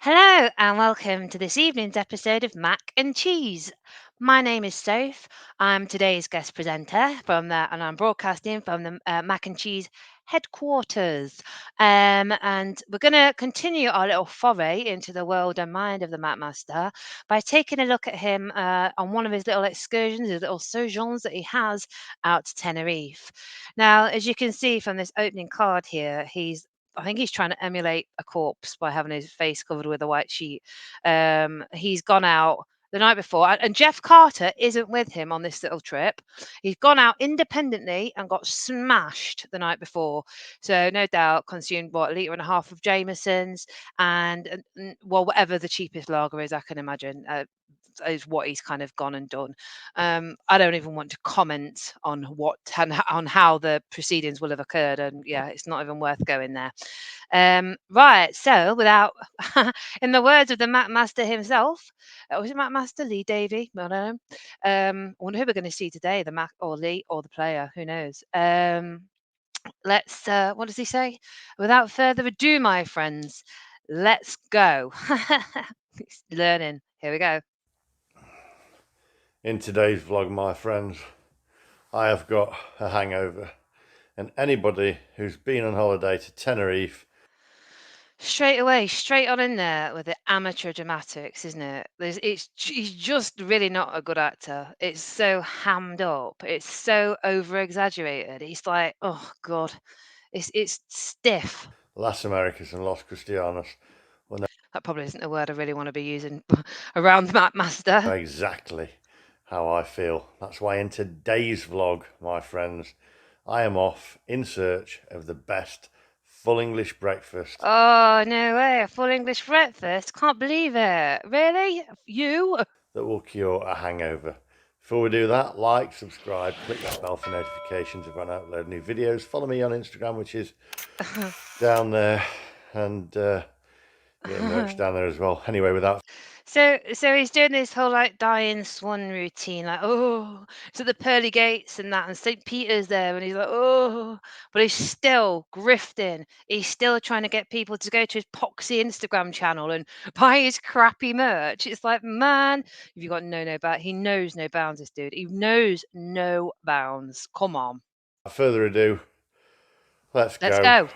Hello and welcome to this evening's episode of Mac and Cheese. My name is Soph. I'm today's guest presenter and I'm broadcasting from the Mac and Cheese headquarters. And we're going to continue our little foray into the world and mind of the MacMaster by taking a look at him on one of his little excursions, his little sojourns that he has out to Tenerife. Now, as you can see from this opening card here, I think he's trying to emulate a corpse by having his face covered with a white sheet. He's gone out the night before, and Jeff Carter isn't with him on this little trip. He's gone out independently and got smashed the night before. So no doubt consumed what, a litre and a half of Jameson's well, whatever the cheapest lager is, I can imagine. Is what he's kind of gone and done. I don't even want to comment on on how the proceedings will have occurred, and yeah, it's not even worth going there. Right, so without, in the words of the MacMaster himself, was it MacMaster Lee Davy? I don't know. I wonder who we're going to see today, the Mac or Lee or the player. Who knows? Let's. What does he say? Without further ado, my friends, let's go. He's learning. Here we go. In today's vlog, my friends, I have got a hangover, and anybody who's been on holiday to Tenerife, Straight away, straight on in there with the amateur dramatics, isn't it? He's just really not a good actor. It's so hammed up. It's so over exaggerated. He's like, oh God, it's stiff. Las Americas and Los Cristianos will That probably isn't a word I really want to be using around Matt know Master. exactly how I feel. That's why in today's vlog, my friends, I am off in search of the best full English breakfast Oh, no way. A full English breakfast. Can't believe it. Really? You? that will cure a hangover. Before we do that, like, subscribe, click that bell for notifications when I upload new videos. Follow me on Instagram, which is down there, and get merch down there as well. Anyway, without So he's doing this whole like dying swan routine, like to the pearly gates and that, and St. Peter's there, and he's like but he's still grifting. He's still trying to get people to go to his poxy Instagram channel and buy his crappy merch. It's like, man, you've got no bounds. He knows no bounds, this dude. He knows no bounds. Come on, further ado, let's let's go. go.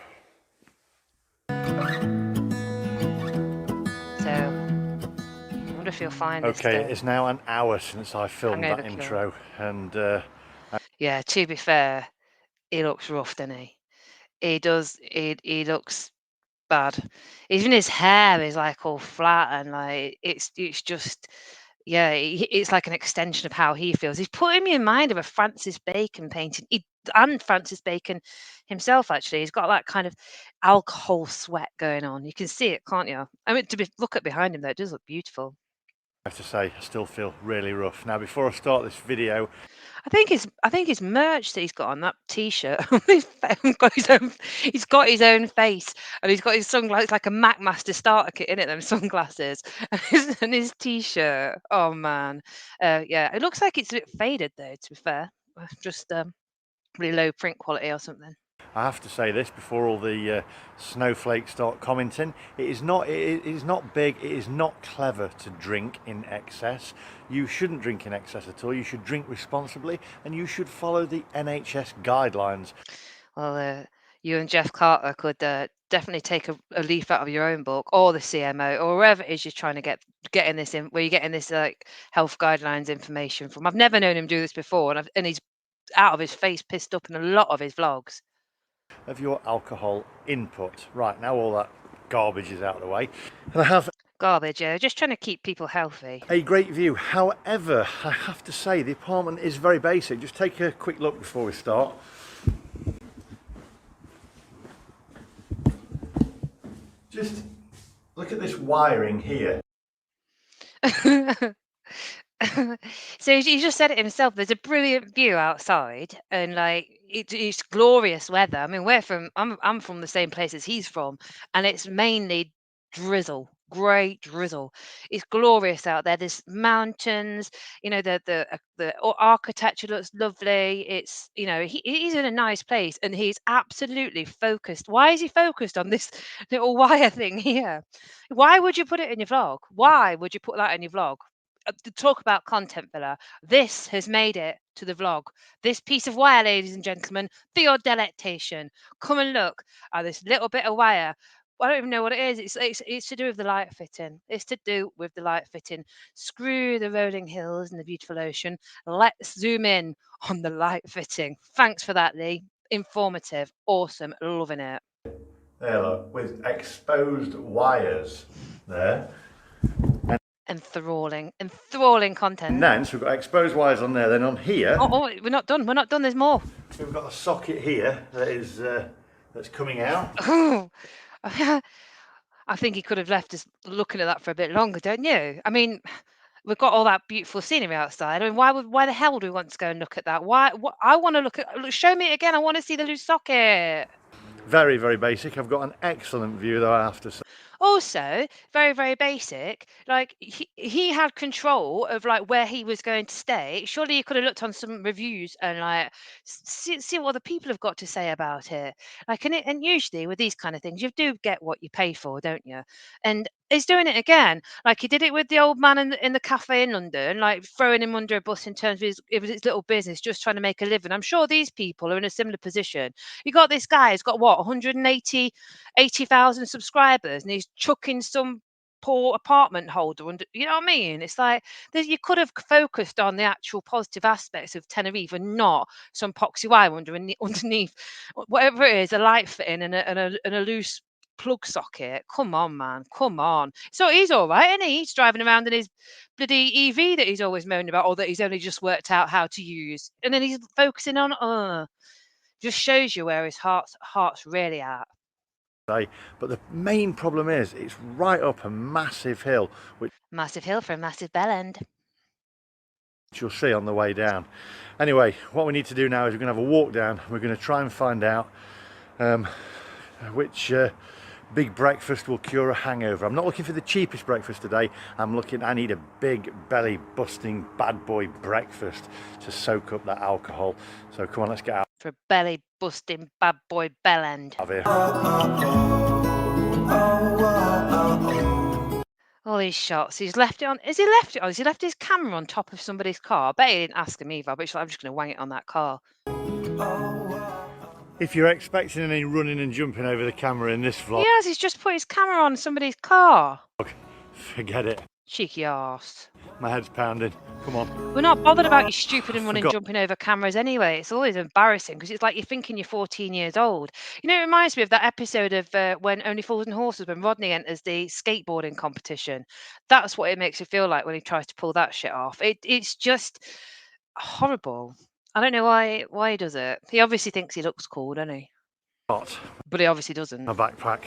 So I wonder if you'll find this. Okay, it's now an hour since I filmed that Hangover cure. intro, and Yeah, to be fair, he looks rough, doesn't he? He does. He looks bad. Even his hair is like all flat and like it's just yeah. It's like an extension of how he feels. He's putting me in mind of a Francis Bacon painting. And Francis Bacon himself actually. He's got that kind of alcohol sweat going on. You can see it, can't you? I mean, look at behind him though. It does look beautiful. I have to say, I still feel really rough. Now, before I start this video, I think his merch that he's got on that T-shirt, he's got his own face, and he's got his sunglasses like a MacMaster starter kit in it. Them sunglasses and his T-shirt. Oh man, yeah, it looks like it's a bit faded though. To be fair, just really low print quality or something. I have to say this before all the snowflakes start commenting. It is not big, it is not clever to drink in excess. You shouldn't drink in excess at all. You should drink responsibly, and you should follow the NHS guidelines. Well, you and Jeff Carter could definitely take a leaf out of your own book, or the CMO, or wherever it is you're trying to getting this in, where you're getting this like health guidelines information from. I've never known him do this before, and he's out of his face, pissed up in a lot of his vlogs. Of your alcohol input. Right, now all that garbage is out of the way, and I have Garbage, yeah. Just trying to keep people healthy. a great view. However, I have to say the apartment is very basic. Just take a quick look before we start. Just look at this wiring here. So he just said it himself. There's a brilliant view outside, and like it's glorious weather. I mean, I'm from the same place as he's from, and it's mainly drizzle, grey drizzle. It's glorious out there. There's mountains, the architecture looks lovely. It's, he's in a nice place and he's absolutely focused. Why is he focused on this little wire thing here? Why would you put it in your vlog? Why would you put that in your vlog? To talk about content filler, this has made it to the vlog. This piece of wire, ladies and gentlemen, for your delectation. Come and look at this little bit of wire. I don't even know what it is. It's to do with the light fitting. It's to do with the light fitting. Screw the rolling hills and the beautiful ocean. Let's zoom in on the light fitting. Thanks for that, Lee. Informative, awesome, loving it. There, look, with exposed wires there. Enthralling content. And then, so we've got exposed wires on there, then on here. Oh, we're not done. We're not done. There's more. We've got a socket here that is that's coming out. I think he could have left us looking at that for a bit longer, don't you? I mean, we've got all that beautiful scenery outside. I mean, why the hell do we want to go and look at that? Why? What, I want to look at. Show me it again. I want to see the loose socket. Very, very basic. I've got an excellent view, though, I have to say. Also, very, very basic. Like he had control of like where he was going to stay. Surely you could have looked on some reviews and like see what other people have got to say about it. Like and usually with these kind of things, you do get what you pay for, don't you? And he's doing it again. Like he did it with the old man in the cafe in London, like throwing him under a bus in terms of his little business, just trying to make a living. I'm sure these people are in a similar position. You got this guy who's got what 180,000 subscribers, and he's chucking some poor apartment holder under. You know what I mean? It's like you could have focused on the actual positive aspects of Tenerife and not some poxy wire underneath whatever it is, a light fitting and a loose plug socket. Come on, man. Come on. So he's all right, isn't he? He's driving around in his bloody EV that he's always moaning about, or that he's only just worked out how to use. And then he's focusing on just shows you where his heart's really at. But the main problem is it's right up a massive hill, which Massive hill for a massive bellend. you'll see on the way down. Anyway, what we need to do now is we're going to have a walk down. We're going to try and find out which big breakfast will cure a hangover. I'm not looking for the cheapest breakfast today. I need a big belly busting bad boy breakfast to soak up that alcohol. So come on, let's get out. For a belly busting bad boy bellend. All these shots. He's left it on. Has he left it on? Has he left his camera on top of somebody's car? I bet he didn't ask him either, but he's like, I'm just going to wang it on that car. If you're expecting any running and jumping over the camera in this vlog, Yes, he's just put his camera on somebody's car. forget it. Cheeky arse. My head's pounding. Come on. We're not bothered about you stupid and running, jumping over cameras anyway. It's always embarrassing because it's like you're thinking you're 14 years old. You know, it reminds me of that episode of when Only Fools and Horses, when Rodney enters the skateboarding competition. That's what it makes you feel like when he tries to pull that shit off. It's just horrible. I don't know why he does it. He obviously thinks he looks cool, doesn't he? But he obviously doesn't. my backpack,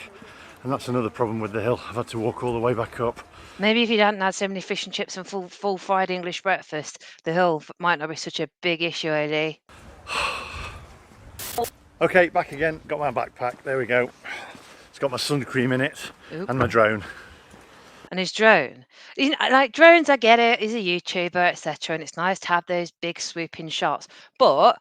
and that's another problem with the hill. I've had to walk all the way back up. Maybe if you hadn't had so many fish and chips and full fried English breakfast, the hill might not be such a big issue, eh? Okay, back again. Got my backpack. There we go. It's got my sun cream in it. Oop. And my drone. And his drone. Like drones, I get it. He's a YouTuber, etc. And it's nice to have those big swooping shots. But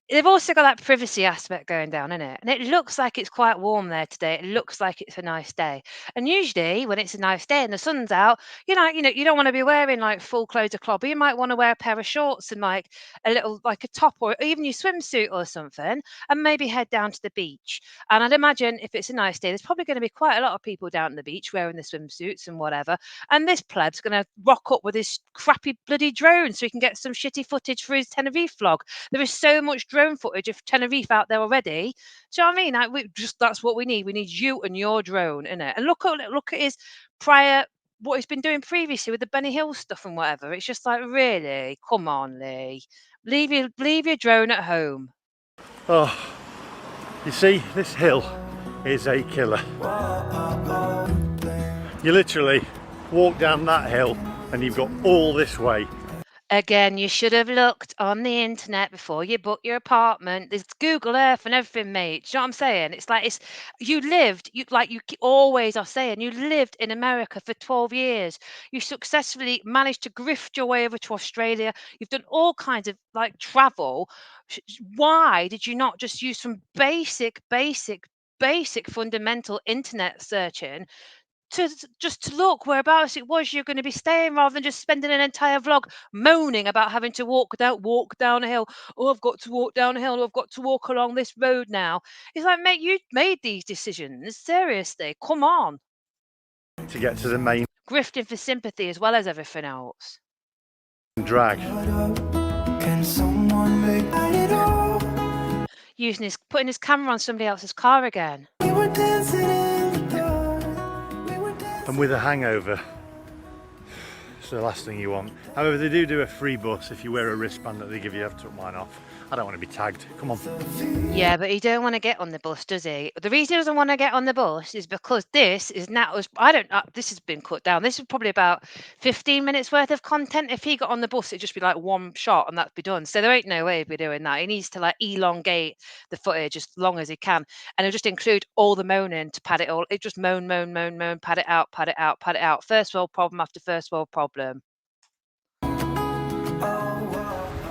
they've also got that privacy aspect going down, isn't it? And it looks like it's quite warm there today. It looks like it's a nice day. And usually when it's a nice day and the sun's out, you don't want to be wearing like full clothes of clobber. You might want to wear a pair of shorts and like a little, like a top or even your swimsuit or something, and maybe head down to the beach. And I'd imagine if it's a nice day, there's probably going to be quite a lot of people down at the beach wearing the swimsuits and whatever. And this pleb's going to rock up with his crappy bloody drone so he can get some shitty footage for his Tenerife vlog. There is so much drone footage of Tenerife out there already. Do you know what I mean? That's what we need. We need you and your drone, innit? And look at his what he's been doing previously with the Benny Hill stuff and whatever. It's just like, really, come on, Lee, leave your drone at home. Oh, you see, this hill is a killer. You literally walk down that hill and you've got all this way. Again, you should have looked on the internet before you booked your apartment. There's Google Earth and everything, mate. Do you know what I'm saying? It's like you lived, always are saying, you lived in America for 12 years. You successfully managed to grift your way over to Australia. You've done all kinds of like travel. Why did you not just use some basic fundamental internet searching just to look whereabouts it was you're going to be staying, rather than just spending an entire vlog moaning about having to walk down a hill. Oh, I've got to walk down a hill. Oh, I've got to walk along this road now. It's like, mate, you made these decisions. Seriously, come on. to get to the main Grifting for sympathy as well as everything else. drag. Can someone make it all? Putting his camera on somebody else's car again. We were dancing in the dark. We were dancing. And with a hangover, it's the last thing you want. However, they do a free bus if you wear a wristband that they give you. I've took mine off. I don't want to be tagged. Come on. Yeah, but he don't want to get on the bus, does he? The reason he doesn't want to get on the bus is because this is now. I don't. This has been cut down. This is probably about 15 minutes worth of content. If he got on the bus, it'd just be like one shot and that'd be done. So there ain't no way he'd be doing that. He needs to like elongate the footage as long as he can, and he'll just include all the moaning to pad it all. It just moan, moan, moan, moan, pad it out, pad it out, pad it out. First world problem after first world problem.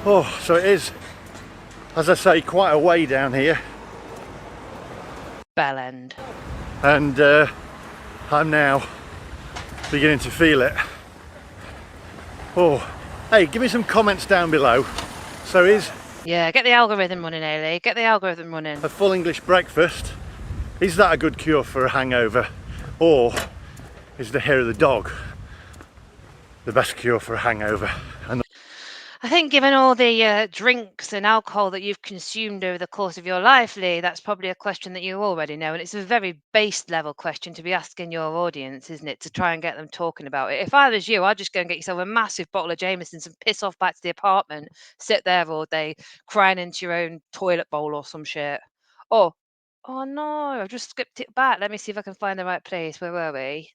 Oh, so it is, as I say, quite a way down here. Bellend. And I'm now beginning to feel it. Oh, hey, give me some comments down below. So is Yeah, get the algorithm running, Ailey. Get the algorithm running. a full English breakfast, is that a good cure for a hangover? Or is the hair of the dog the best cure for a hangover? And I think given all the drinks and alcohol that you've consumed over the course of your life, Lee, that's probably a question that you already know. And it's a very base level question to be asking your audience, isn't it? To try and get them talking about it. If I was you, I'd just go and get yourself a massive bottle of Jameson's and piss off back to the apartment, sit there all day, crying into your own toilet bowl or some shit. Oh, oh no, I've just skipped it back. Let me see if I can find the right place. Where were we?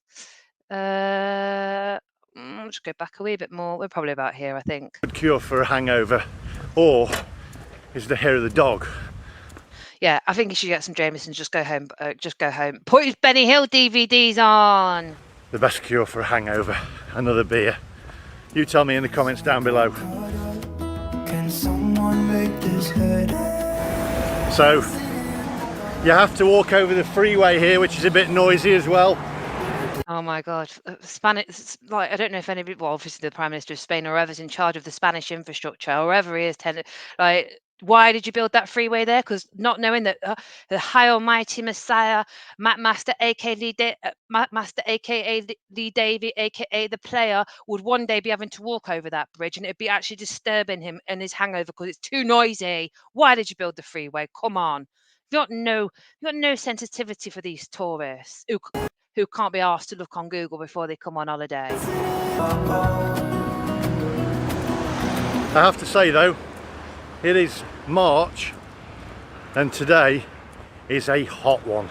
Just go back a wee bit more. We're probably about here, I think. good cure for a hangover, or is the hair of the dog Yeah, I think you should get some Jamesons. Just go home. Just go home. Put his Benny Hill DVDs on. the best cure for a hangover? Another beer. You tell me in the comments down below. Can someone make this head? So you have to walk over the freeway here, which is a bit noisy as well. Oh my God, Spanish! Like I don't know if anybody, well, obviously the Prime Minister of Spain or whoever's in charge of the Spanish infrastructure, or whoever he is, like, why did you build that freeway there? Because not knowing that the High Almighty Messiah, MacMaster, aka Lee Davy, aka the player, would one day be having to walk over that bridge, and it'd be actually disturbing him and his hangover because it's too noisy. Why did you build the freeway? Come on, you got no sensitivity for these tourists who can't be asked to look on Google before they come on holiday. I have to say though, it is March and today is a hot one.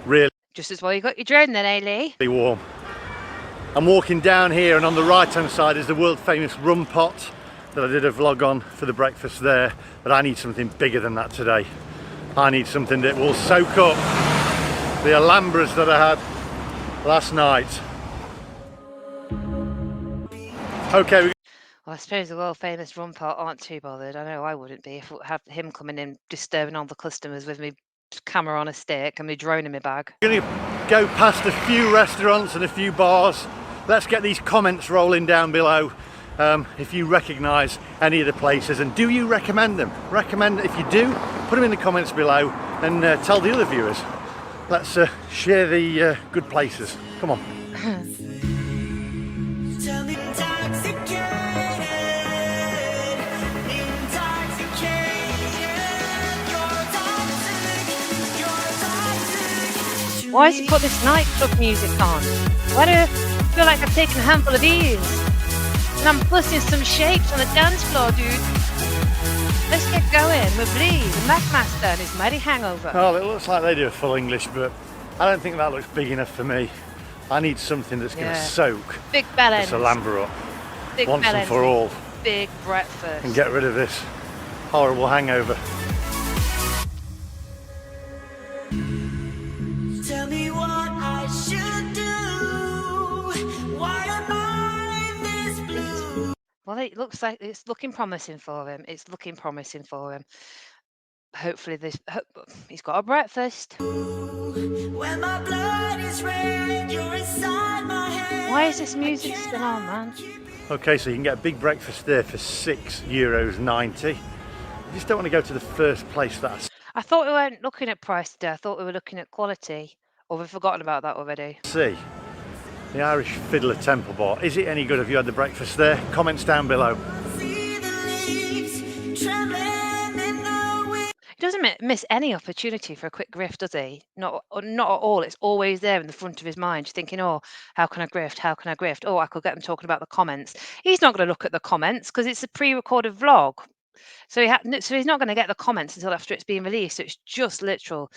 Really Just as well you got your drone then, Ailey. warm. I'm walking down here and on the right hand side is the world famous rum pot that I did a vlog on for the breakfast there, but I need something bigger than that today. I need something that will soak up the Alhambras that I had last night. Okay, Well, I suppose the world famous rum pot aren't too bothered. I know I wouldn't be if I had him coming in disturbing all the customers with me camera on a stick and me drone in my bag. we're gonna go past a few restaurants and a few bars. Let's get these comments rolling down below. If you recognise any of the places, and do you recommend them? If you do, put them in the comments below and tell the other viewers. Let's share the good places. Come on. Why has he put this nightclub music on? Why do I feel like I've taken a handful of these? And I'm busting some shapes on the dance floor, dude. Let's get going with Lee, the MacMaster, and his mighty hangover. Oh, it looks like they do a full English, but I don't think that looks big enough for me. I need something that's going to soak Big this Bellend. Alhambra up Big once and Bellend. for all. big breakfast. and get rid of this horrible hangover. Tell me what I should do. Why am I this blue? Well, it looks like it's looking promising for him. It's looking promising for him. Hopefully, he's got a breakfast. When my blood is red, you're inside my head. Why is this music still on, man? Okay, so you can get a big breakfast there for €6.90. You just don't want to go to the first place that I thought we weren't looking at price today. I thought we were looking at quality. Or we've forgotten about that already. I see. The Irish Fiddler Temple Bar. Is it any good? Have you had the breakfast there? Comments down below. See the leaves trembling in the wind. He doesn't miss any opportunity for a quick grift, does he? Not at all. It's always there in the front of his mind, just thinking, "Oh, how can I grift? How can I grift? Oh, I could get them talking about the comments." He's not going to look at the comments because it's a pre-recorded vlog, so he's not going to get the comments until after it's been released. So it's just literal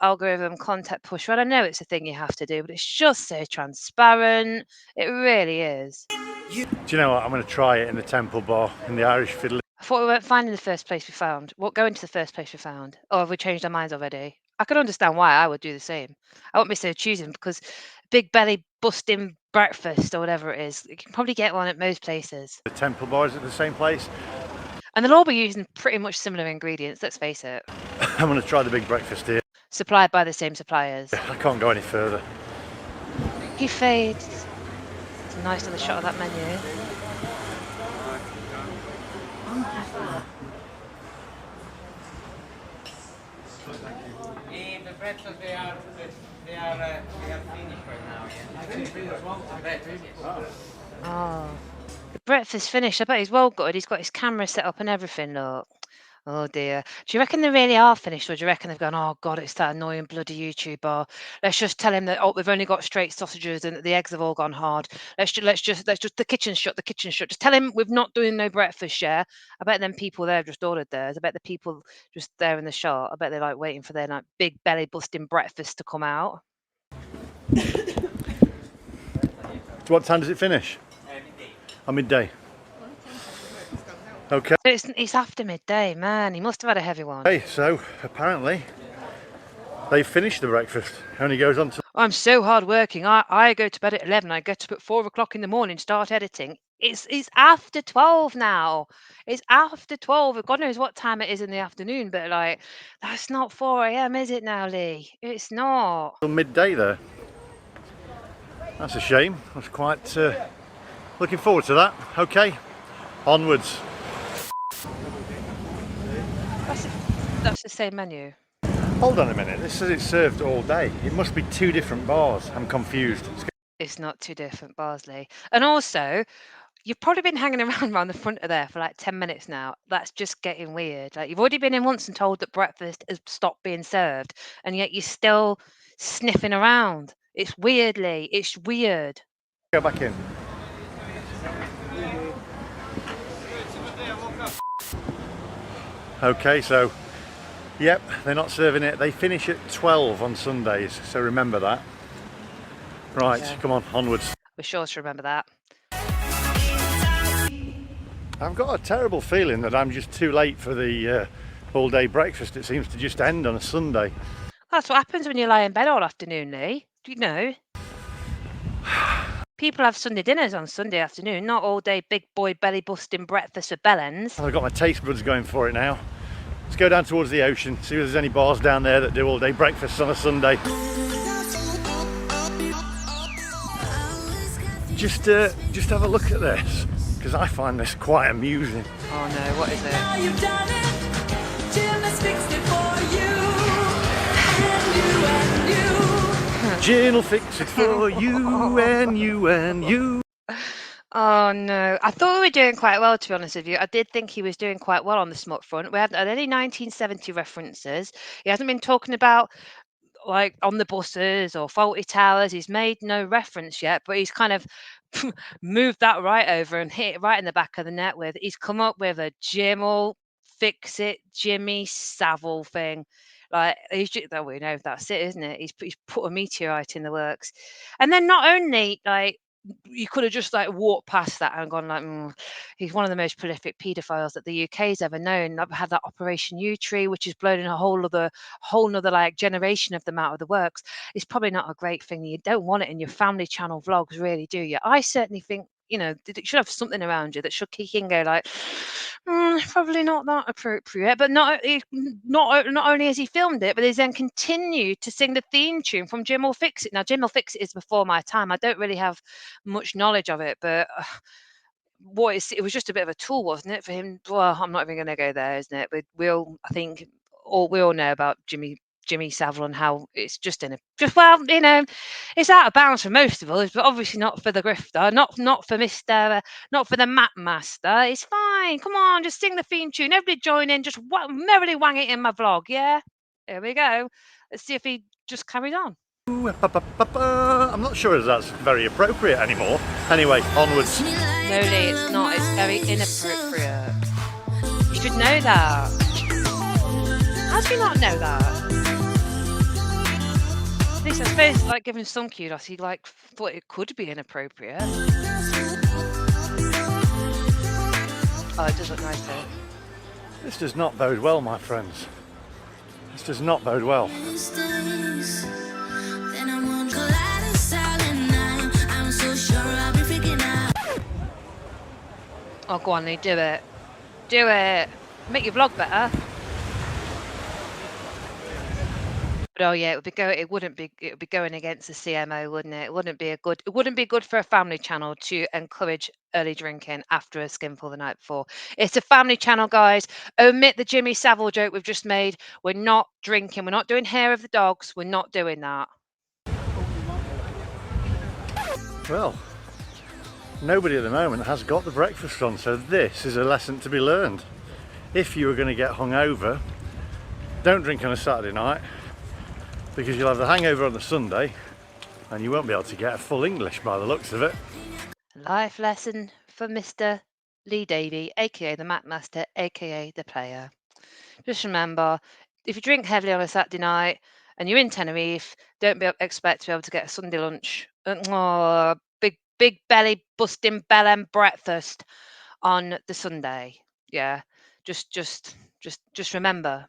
algorithm content push. Well, I know it's a thing you have to do, but it's just so transparent. It really is. Do you know what? I'm going to try it in the Temple Bar in the Irish Fiddler. I thought we weren't finding the first place we found. What going to the first place we found? Or have we changed our minds already? I can understand why I would do the same. I won't be so choosing because big belly busting breakfast or whatever it is, you can probably get one at most places. The Temple Bar is at the same place. And they'll all be using pretty much similar ingredients, let's face it. I'm going to try the big breakfast here. Supplied by the same suppliers. I can't go any further. He fades. It's a nice little shot of that menu. The breakfast they are finished right now. Oh, the breakfast finished. I bet he's well good. He's got his camera set up and everything. Look. Oh dear. Do you reckon they really are finished, or do you reckon they've gone, "Oh God, it's that annoying bloody YouTuber. Let's just tell him that they've only got straight sausages and that the eggs have all gone hard. Let's just the kitchen's shut. The kitchen's shut. Just tell him we're not doing no breakfast, yeah." I bet them people there have just ordered theirs. I bet the people just there in the shop. I bet they're like waiting for their like big belly busting breakfast to come out. So what time does it finish? At midday. Okay. It's after midday, man. He must have had a heavy one. Hey, so apparently they finished the breakfast. Only goes on to I'm so hardworking. I go to bed at 11. I get up at 4 o'clock in the morning, start editing. It's after 12 now. It's after 12. God knows what time it is in the afternoon, but like that's not 4 a.m., is it now, Lee? It's not. midday there. That's a shame. I was quite looking forward to that. Okay, onwards. That's the same menu. Hold on a minute. This says it's served all day. It must be two different bars. I'm confused. It's not two different bars, Lee. And also, you've probably been hanging around the front of there for like 10 minutes now. That's just getting weird. Like you've already been in once and told that breakfast has stopped being served, and yet you're still sniffing around. It's weird, Lee. It's weird. Go back in. Okay, so yep, they're not serving it. They finish at 12 on Sundays, so remember that. Right, Okay. come on, onwards. We're sure to remember that. I've got a terrible feeling that I'm just too late for the all-day breakfast. It seems to just end on a Sunday. That's what happens when you lie in bed all afternoon, Lee. Do you know? People have Sunday dinners on Sunday afternoon, not all day big boy belly busting breakfast with Bellends. I've got my taste buds going for it now. Let's go down towards the ocean, see if there's any bars down there that do all-day breakfasts on a Sunday. Just have a look at this, because I find this quite amusing. Oh no, what is it? Now you've done it. Jim has fixed it for you. And you. Gin will fix it for you and you and you. Oh no, I thought we were doing quite well, to be honest with you. I did think he was doing quite well on the smut front. We hadn't had any 1970 references. He hasn't been talking about like on the buses or faulty towers. He's made no reference yet, but he's kind of moved that right over and hit it right in the back of the net with. He's come up with a Jim will fix it, Jimmy Savile thing. Like he's just, oh, we know that's it, isn't it? He's put a meteorite in the works, and then not only like you could have just like walked past that and gone like, he's one of the most prolific paedophiles that the UK's ever known. I've had that Operation U Tree, which has blown in a whole nother like generation of them out of the works. It's probably not a great thing. You don't want it in your family channel vlogs, really, do you? I certainly think, you know, it should have something around you that should kick in and go like, probably not that appropriate. But not only has he filmed it, but he's then continued to sing the theme tune from Jim Will Fix It. Now, Jim Will Fix It is before my time. I don't really have much knowledge of it, but it was just a bit of a tool, wasn't it, for him? Well, I'm not even going to go there, isn't it? I think we all know about Jimmy Savile and how it's just well, you know, it's out of bounds for most of us, but obviously not for the grifter, not for not for the MacMaster. It's fine. Come on, just sing the theme tune. Everybody join in. Just merrily wang it in my vlog. Yeah, here we go. Let's see if he just carries on. I'm not sure if that's very appropriate anymore. Anyway, onwards. No, Lee, it's not. It's very inappropriate. You should know that. How do you not know that? At least I suppose, like, given some kudos, he like thought it could be inappropriate. Oh, it does look nice though. This does not bode well, my friends. This does not bode well. Oh, go on, Lee, do it. Do it. Make your vlog better. But oh yeah, it would be going against the CMO, wouldn't it? It wouldn't be good for a family channel to encourage early drinking after a skinful the night before. It's a family channel, guys. Omit the Jimmy Savile joke we've just made. We're not drinking. We're not doing hair of the dogs. We're not doing that. Well, nobody at the moment has got the breakfast on, so this is a lesson to be learned. If you are going to get hungover, don't drink on a Saturday night, because you'll have the hangover on the Sunday and you won't be able to get a full English by the looks of it. Life lesson for Mr. Lee Davey, aka the MacMaster, aka the player. Just remember, if you drink heavily on a Saturday night and you're in Tenerife, don't expect to be able to get a Sunday lunch. Big belly busting Bellend breakfast on the Sunday. Yeah, just remember.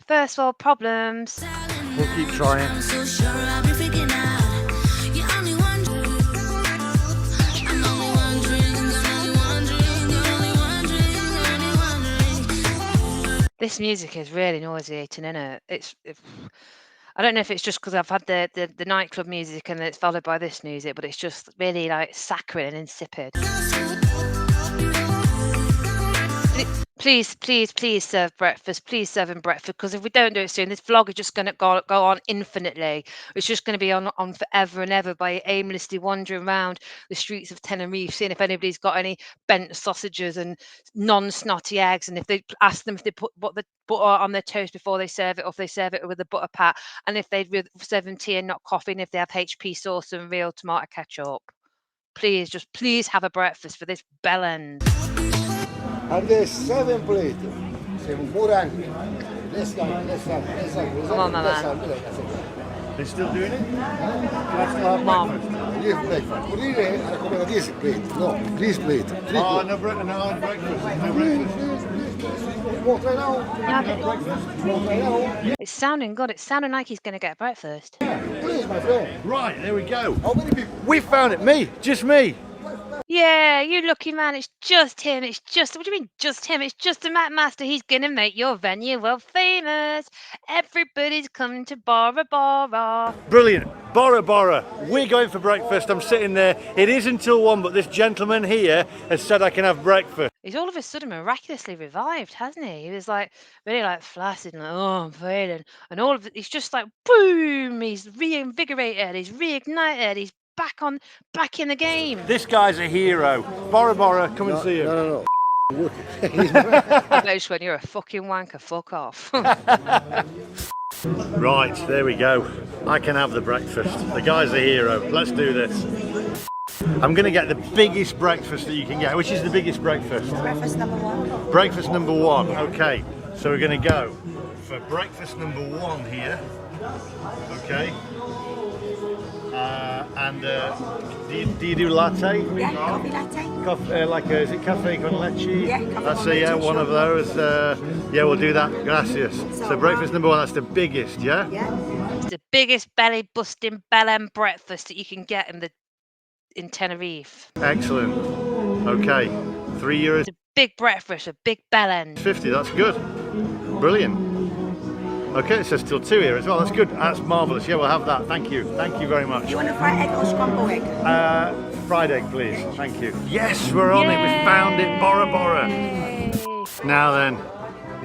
First world problems. We'll keep trying. This music is really nauseating, isn't it? I don't know if it's just because I've had the nightclub music and it's followed by this music, but it's just really like saccharine and insipid. Please serve breakfast. Please serve him breakfast, because if we don't do it soon, this vlog is just going to go on infinitely. It's just going to be on forever and ever by aimlessly wandering around the streets of Tenerife, seeing if anybody's got any bent sausages and non-snotty eggs, and if they ask them if they put the butter on their toast before they serve it, or if they serve it with a butter pat, and if they serve them tea and not coffee, and if they have HP sauce and real tomato ketchup. Please have a breakfast for this Bellend. And there's 7 plates. 7 murang. Let's go. Come on, my man. They're still doing it? Can I still have Mom. breakfast? Yes, breakfast. Put it in, I come in this plate. No, this plate. 3 Oh, plates. no breakfast. No breakfast. No breakfast. You want right now? You want right now? It's sounding good. It's sounding like he's going to get breakfast. Please, my friend. Right, there we go. How many people? We found it. Me. Just me. Yeah, you lucky man. It's just him. What do you mean just him? It's just the MacMaster. He's going to make your venue world famous. Everybody's coming to Bora Bora. Brilliant. Bora Bora. We're going for breakfast. I'm sitting there. It is until 1, but this gentleman here has said I can have breakfast. He's all of a sudden miraculously revived, hasn't he? He was like really like flaccid and like, oh, I'm failing. And all of it, he's just like, boom, he's reinvigorated, he's reignited, he's back in the game. This guy's a hero. Bora Bora, come and see him. No. Look. I just went, you're a fucking wanker, fuck off. Right, there we go. I can have the breakfast. The guy's a hero. Let's do this. I'm going to get the biggest breakfast that you can get. Which is the biggest breakfast? Breakfast number 1. Breakfast number 1. Okay, so we're going to go for breakfast number 1 here. Okay. Do you do latte? Yeah, coffee latte. Is it cafe con leche? Yeah, cafe That's con yeah, leche, one of sure. those. Yeah, we'll do that. Gracias. So breakfast number one. That's the biggest, yeah. Yeah. It's the biggest belly busting Bellend breakfast that you can get in Tenerife. Excellent. Okay, €3. It's a big breakfast, a big Bellend. 50. That's good. Brilliant. Okay, it says till 2 here as well. That's good. That's marvellous. Yeah, we'll have that. Thank you. Thank you very much. Do you want a fried egg or scrambled egg? Fried egg, please. Thank you. Yes, we're on it. We found it. Bora Bora. Yay! Now then,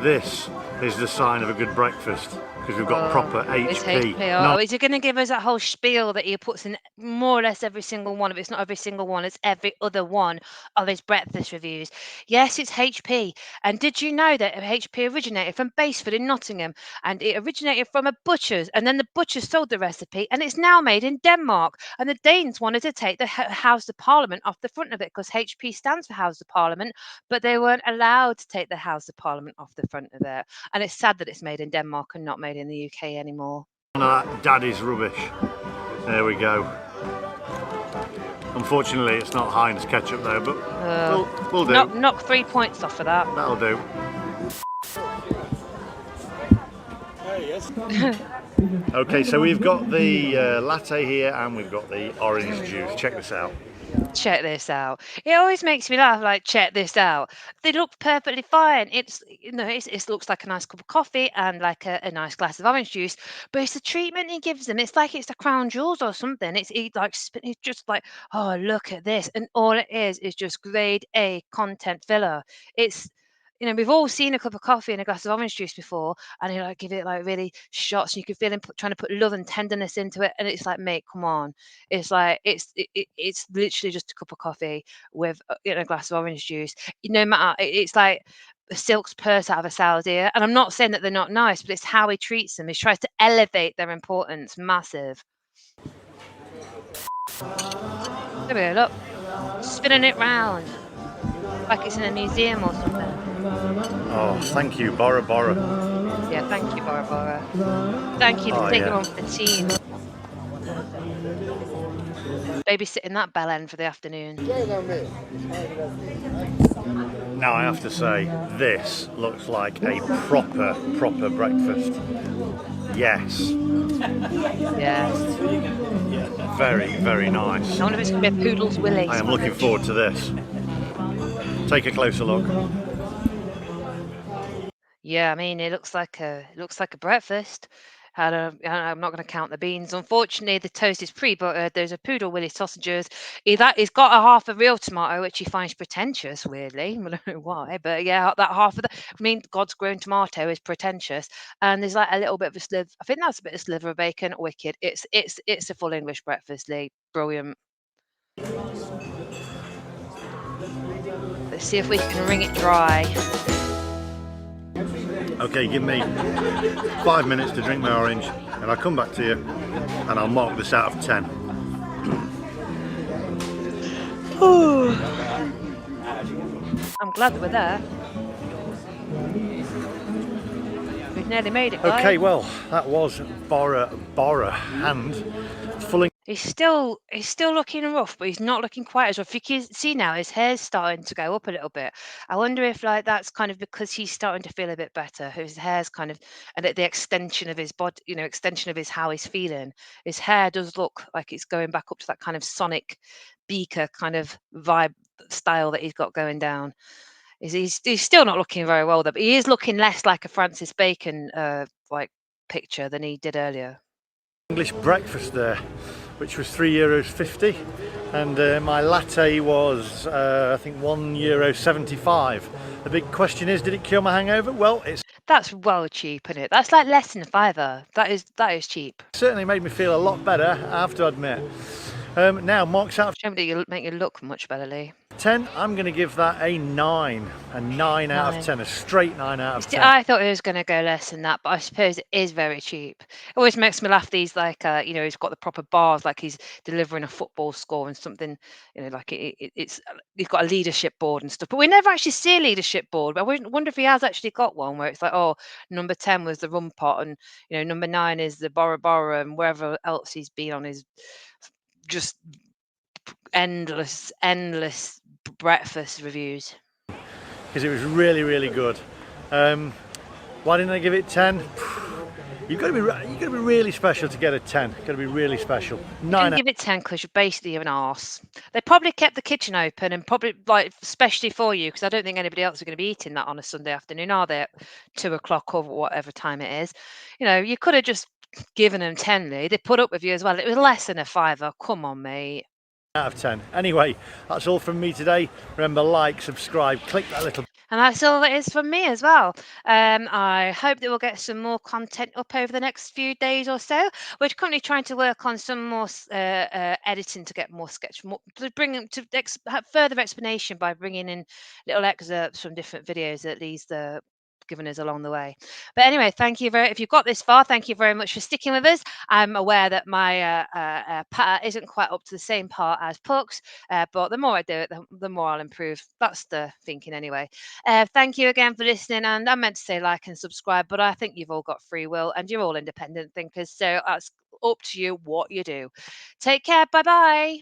this is the sign of a good breakfast because we've got proper It's HP. HP. Oh, is he going to give us that whole spiel that he puts in more or less every single one of it? It's not every single one, it's every other one of his breakfast reviews. Yes, it's HP. And did you know that HP originated from Baseford in Nottingham? And it originated from a butcher's. And then the butcher sold the recipe. And it's now made in Denmark. And the Danes wanted to take the House of Parliament off the front of it because HP stands for House of Parliament. But they weren't allowed to take the House of Parliament off the front of it. And it's sad that it's made in Denmark and not made in the UK anymore. None of that daddy's rubbish. There we go. Unfortunately, it's not Heinz ketchup though, but we'll do. Knock 3 points off of that. That'll do. Okay, so we've got the latte here and we've got the orange juice. Check this out. Check this out. It always makes me laugh, like, check this out. They look perfectly fine. It looks like a nice cup of coffee and like a nice glass of orange juice, but it's the treatment he gives them. It's like it's the crown jewels or something. It's just like, oh, look at this. And all it is just grade A content filler. It's, we've all seen a cup of coffee and a glass of orange juice before, and you like give it like really shots, and you can feel him trying to put love and tenderness into it, and it's like, mate, come on. It's like it's literally just a cup of coffee with a glass of orange juice. No matter, it's like a silk's purse out of a sow's ear. And I'm not saying that they're not nice, but it's how he treats them. He tries to elevate their importance. Massive. There we go. Look, spinning it round like it's in a museum or something. Oh, thank you, Bora Bora. Yeah, thank you, Bora Bora. Thank you for taking yeah. one for the team. Babysitting that Bellend for the afternoon. Now I have to say, this looks like a proper breakfast. Yes. Yes. Very, very nice. I wonder if it's going to be a poodle's willy. I am looking forward to this. Take a closer look. Yeah, I mean, it looks like a breakfast. I'm not going to count the beans. Unfortunately, the toast is pre-buttered. There's a poodle willy sausages. He's got a half a real tomato, which he finds pretentious. Weirdly, I don't know why, but yeah, that half of the. I mean, God's grown tomato is pretentious, and there's like a little bit of a sliver. I think that's a bit of sliver of bacon. Wicked. It's a full English breakfast, Lee. Brilliant. Let's see if we can wring it dry. Okay, give me 5 minutes to drink my orange and I'll come back to you and I'll mark this out of 10. I'm glad that we're there. We've nearly made it, guys. Okay, well, that was Bora Bora and full. He's still looking rough, but he's not looking quite as rough. You can see now his hair's starting to go up a little bit. I wonder if like that's kind of because he's starting to feel a bit better. His hair's kind of, and at the extension of his body, extension of his how he's feeling. His hair does look like it's going back up to that kind of Sonic Beaker kind of vibe style that he's got going down. He's still not looking very well though, but he is looking less like a Francis Bacon like picture than he did earlier. English breakfast there, which was €3.50, and my latte was I think €1.75. The big question is, did it cure my hangover? Well, That's well cheap, isn't it? That's like less than a fiver. That is cheap. certainly made me feel a lot better, I have to admit. Now, marks out of Shame that you make you look much better, Lee. 10, I'm going to give that a 9. A 9 out of 10, a straight 9 out of 10. I thought it was going to go less than that, but I suppose it is very cheap. It always makes me laugh. These like, he's got the proper bars, like he's delivering a football score and something, like it's he's got a leadership board and stuff. But we never actually see a leadership board. I wonder if he has actually got one where it's like, oh, number 10 was the rum pot, and number 9 is the Bora Bora, and wherever else he's been on his just endless breakfast reviews. because it was really, really good. Why didn't I give it 10? You've got to be really special to get a 10. Got to be really special. You 9 didn't give it 10 because you're an arse. They probably kept the kitchen open and probably like especially for you because I don't think anybody else is going to be eating that on a Sunday afternoon, are they? At 2 o'clock or whatever time it is. You could have just given them 10, Lee. They put up with you as well. It was less than a fiver. Come on, mate. out of 10. Anyway, that's all from me today. Remember, like, subscribe, click that little. And that's all it is from me as well. I hope that we'll get some more content up over the next few days or so. We're currently trying to work on some more editing to get more sketch, more, to bring them to have further explanation by bringing in little excerpts from different videos that these given us along the way. But anyway, thank you if you've got this far, thank you very much for sticking with us. I'm aware that my patter isn't quite up to the same part as Puck's, but the more I do it, the more I'll improve. That's the thinking anyway. Thank you again for listening. And I meant to say like and subscribe, but I think you've all got free will and you're all independent thinkers. So that's up to you what you do. Take care. Bye bye.